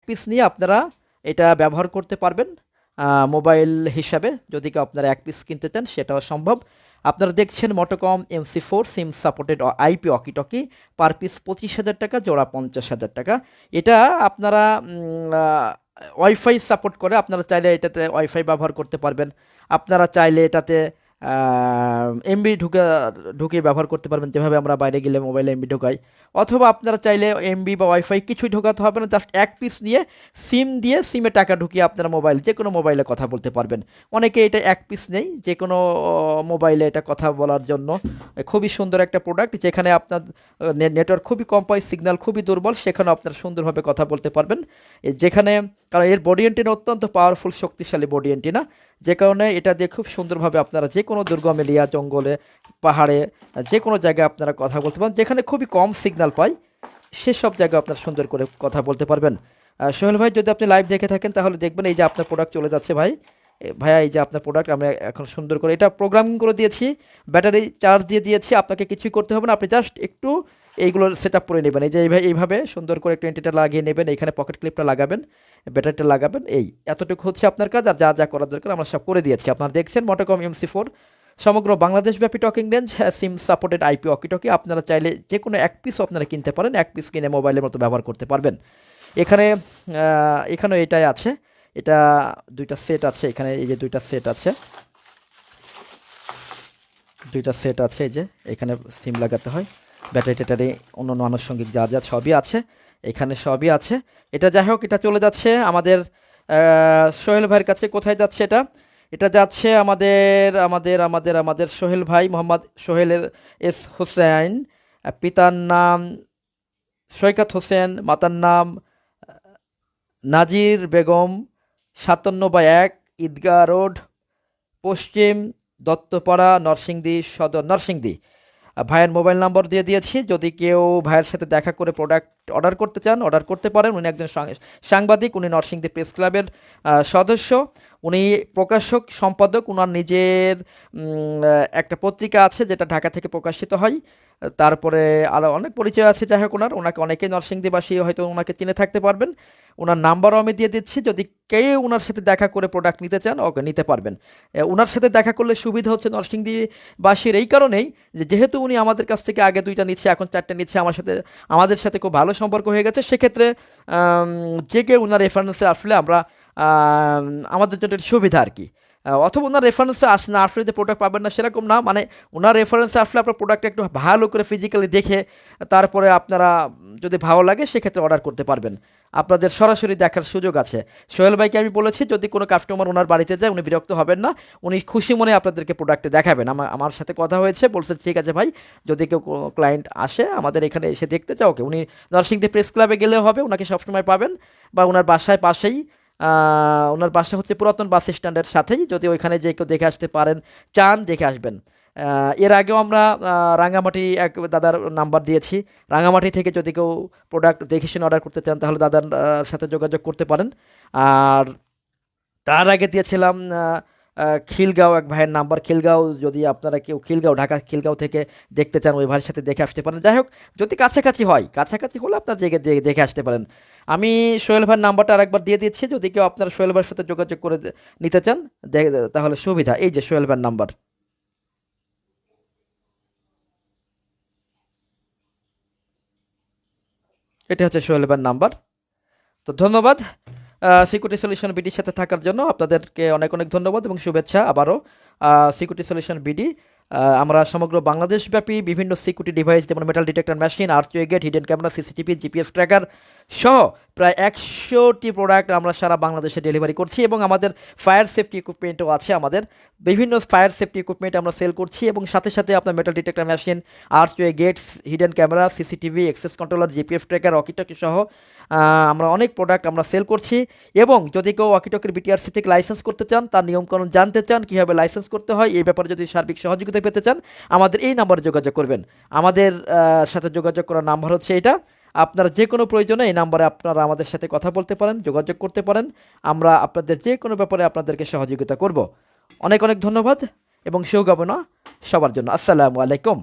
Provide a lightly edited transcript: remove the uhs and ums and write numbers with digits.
Piece নিয়ে আপনারা এটা ব্যবহার করতে পারবেন মোবাইল হিসাবে। যদি কেউ আপনারা এক পিস কিনতে চান সেটাও সম্ভব। আপনারা দেখছেন মোটোকম MC4 সিম supported IP walkie talkie, per piece 25,000 টাকা, জোড়া 50,000 টাকা। এটা আপনারা ওয়াইফাই সাপোর্ট করে, আপনারা চাইলে এটাতে ওয়াইফাই ব্যবহার করতে পারবেন। আপনারা চাইলে এটাতে এমবি ঢুকে ব্যবহার করতে পারবেন, যেভাবে আমরা বাইরে গেলে মোবাইলে এমবি ঢোকাই। অথবা আপনারা চাইলে এমবি বা ওয়াইফাই কিছুই ঢোকাতে হবে না, জাস্ট এক পিস নিয়ে সিম দিয়ে সিমে টাকা ঢুকিয়ে আপনারা মোবাইল যে কোনো মোবাইলে কথা বলতে পারবেন। অনেকে এটা এক পিস নেই, যে কোনো মোবাইলে এটা কথা বলার জন্য খুবই সুন্দর একটা প্রোডাক্ট। যেখানে আপনার নেটওয়ার্ক খুবই কম পায়, সিগন্যাল খুবই দুর্বল, সেখানেও আপনারা সুন্দরভাবে কথা বলতে পারবেন। যেখানে, কারণ এর বডি এন্টিনা অত্যন্ত পাওয়ারফুল, শক্তিশালী বডি এন্টিনা, যে কারণে এটা দিয়ে খুব সুন্দরভাবে আপনারা যে কোনো দুর্গম এরিয়া, জঙ্গলে, পাহাড়ে, যে কোনো জায়গায় আপনারা কথা বলতে পারেন। যেখানে খুবই কম সিগন্যাল পায় সেসব জায়গায় আপনারা সুন্দর করে কথা বলতে পারবেন। সোহেল ভাই, যদি আপনি লাইভ দেখে থাকেন তাহলে দেখবেন এই যে আপনার প্রোডাক্ট চলে যাচ্ছে ভাই। ভাইয়া, এই যে আপনার প্রোডাক্ট আমরা এখন সুন্দর করে এটা প্রোগ্রামিং করে দিয়েছি, ব্যাটারি চার্জ দিয়ে দিয়েছি, আপনাকে কিছুই করতে হবে না। আপনি জাস্ট একটু এইগুলো সেট আপ করে নেবেন। এই যে এইভাবে সুন্দর করে একটু এন্টিটা লাগিয়ে নেবেন, এখানে পকেট ক্লিপটা লাগাবেন, ব্যাটারিটা লাগাবেন, এই এতটুকু হচ্ছে আপনার কাজ। আর যা যা করার দরকার আমরা সব করে দিয়েছি। আপনারা দেখছেন মোটোকম MC4 সমগ্র বাংলাদেশব্যাপী talking range, sim supported IP walkie talkie. আপনারা চাইলে যে কোনো এক পিসও আপনারা কিনতে পারেন, এক পিস কিনে মোবাইলের মতো ব্যবহার করতে পারবেন। এখানে এখানেও এটাই আছে, এটা দুইটা সেট আছে, এখানে এই যে দুইটা সেট আছে, এই যে এখানে সিম লাগাতে হয়, ব্যাটারি ট্যাটারি অন্যান্য আনুষঙ্গিক যা যা সবই আছে, এখানে সবই আছে। এটা যাই হোক, এটা চলে যাচ্ছে আমাদের সোহেল ভাইয়ের কাছে। কোথায় যাচ্ছে এটা? এটা যাচ্ছে আমাদের আমাদের আমাদের আমাদের সোহেল ভাই, মোহাম্মদ সোহেল এস হোসেন, পিতার নাম সৈকত হোসেন, মাতার নাম নাজির বেগম, 57/1 ঈদগাহ রোড, পশ্চিম দত্তপাড়া, নরসিংদী সদর, নরসিংদী। ভাইয়ের মোবাইল নাম্বার দিয়ে দিয়েছি, যদি কেউ ভাইয়ের সাথে দেখা করে প্রোডাক্ট অর্ডার করতে চান অর্ডার করতে পারেন। উনি একজন সাংবাদিক, উনি নরসিংদী প্রেস ক্লাবের সদস্য, উনি প্রকাশক সম্পাদক, উনার নিজের একটা পত্রিকা আছে যেটা ঢাকা থেকে প্রকাশিত হয়। তারপরে আরও অনেক পরিচয় আছে। যাই হোক, ওনাকে অনেকেই নরসিংদীবাসী হয়তো ওনাকে চিনে থাকতে পারবেন। ওনার নাম্বারও আমি দিয়ে দিচ্ছি, যদি কেউ ওনার সাথে দেখা করে প্রোডাক্ট নিতে চান ওকে নিতে পারবেন। ওনার সাথে দেখা করলে সুবিধা হচ্ছে নরসিংদীবাসীর এই কারণেই যে যেহেতু উনি আমাদের কাছ থেকে আগে 2টা নিচ্ছে, এখন 4টে নিচ্ছে, আমাদের সাথে খুব ভালো সম্পর্ক হয়ে গেছে। সেক্ষেত্রে যে কেউ ওনার রেফারেন্সে আসলে আমরা আমাদের জন্য একটা সুবিধা আর কি। অথবা ওনার রেফারেন্সে না আসলে যে প্রোডাক্ট পাবেন না সেরকম না, মানে ওনার রেফারেন্সে আসলে আপনার প্রোডাক্টটা একটু ভালো করে ফিজিক্যালি দেখে তারপরে আপনারা যদি ভালো লাগে সেক্ষেত্রে অর্ডার করতে পারবেন। আপনাদের সরাসরি দেখার সুযোগ আছে। সোহেল ভাইকে আমি বলেছি যদি কোনো কাস্টমার ওনার বাড়িতে যায় উনি বিরক্ত হবেন না, উনি খুশি মনে আপনাদেরকে প্রোডাক্টে দেখাবেন। আমার সাথে কথা হয়েছে, বলছে ঠিক আছে ভাই, যদি কেউ ক্লায়েন্ট আসে আমাদের এখানে এসে দেখতে চাও, ওকে উনি নরসিংদী প্রেস ক্লাবে গেলেও হবে, ওনাকে সবসময় পাবেন, বা ওনার বাসায় পাশেই, ওনার বাসা হচ্ছে পুরাতন বাস স্ট্যান্ডের সাথেই, যদি ওইখানে যে কেউ দেখে আসতে পারেন চান দেখে আসবেন। এর আগেও আমরা রাঙামাটি এক দাদার নাম্বার দিয়েছি, রাঙামাটি থেকে যদি কেউ প্রোডাক্ট দেখে শুনে অর্ডার করতে চান তাহলে দাদার সাথে যোগাযোগ করতে পারেন। আর তার আগে দিয়েছিলাম খিলগাঁও এক ভাইয়ের নাম্বার, খিলগাঁও, যদি আপনারা কেউ ঢাকা খিলগাঁও থেকে দেখতে চান ওই ভাইয়ের সাথে দেখে আসতে পারেন। যাই হোক, যদি কাছাকাছি হয়, কাছাকাছি হলে আপনার দেখে আসতে পারেন। আমি সোহেল ভাইয়ের নাম্বারটা আরেকবার দিয়ে দিচ্ছি, যদি কেউ আপনার সোহেল ভাইয়ের সাথে যোগাযোগ করে নিতে চান তাহলে সুবিধা। এই যে সোহেল ভাইয়ের নাম্বার, এটা হচ্ছে সোহেল ভাইয়ের নাম্বার। তো ধন্যবাদ সিকিউরিটি সলিউশন বিডির সাথে থাকার জন্য, আপনাদেরকে অনেক অনেক ধন্যবাদ এবং শুভেচ্ছা আবারও। সিকিউরিটি সলিউশন বিডি, আমরা সমগ্র বাংলাদেশব্যাপী বিভিন্ন সিকিউরিটি ডিভাইস যেমন metal detector machine, archway gate, hidden camera, CCTV, GPS tracker সহ প্রায় 100টি প্রোডাক্ট আমরা সারা বাংলাদেশে ডেলিভারি করছি, এবং আমাদের ফায়ার সেফটি ইকুইপমেন্টও আছে। আমাদের বিভিন্ন ফায়ার সেফটি ইকুইপমেন্ট আমরা সেল করছি, এবং সাথে সাথে আপনার metal detector machine, archway gates, hidden camera, CCTV, access controller, GPS tracker, walkie talkie সহ আমরা অনেক প্রোডাক্ট আমরা সেল করছি। এবং যদি কেউ ওয়াকিটকির বিটিআরসি থেকে লাইসেন্স করতে চান, তার নিয়মকানুন জানতে চান, কীভাবে লাইসেন্স করতে হয়, এই ব্যাপারে যদি সার্বিক সহযোগিতা পেতে চান আমাদের এই নাম্বারে যোগাযোগ করবেন। আমাদের সাথে যোগাযোগ করার নাম্বার হচ্ছে এটা। আপনারা যে কোনো প্রয়োজনে এই নাম্বারে আপনারা আমাদের সাথে কথা বলতে পারেন, যোগাযোগ করতে পারেন। আমরা আপনাদের যে কোনো ব্যাপারে আপনাদেরকে সহযোগিতা করব। অনেক অনেক ধন্যবাদ এবং শুভকামনা সবার জন্য। আসসালামু আলাইকুম।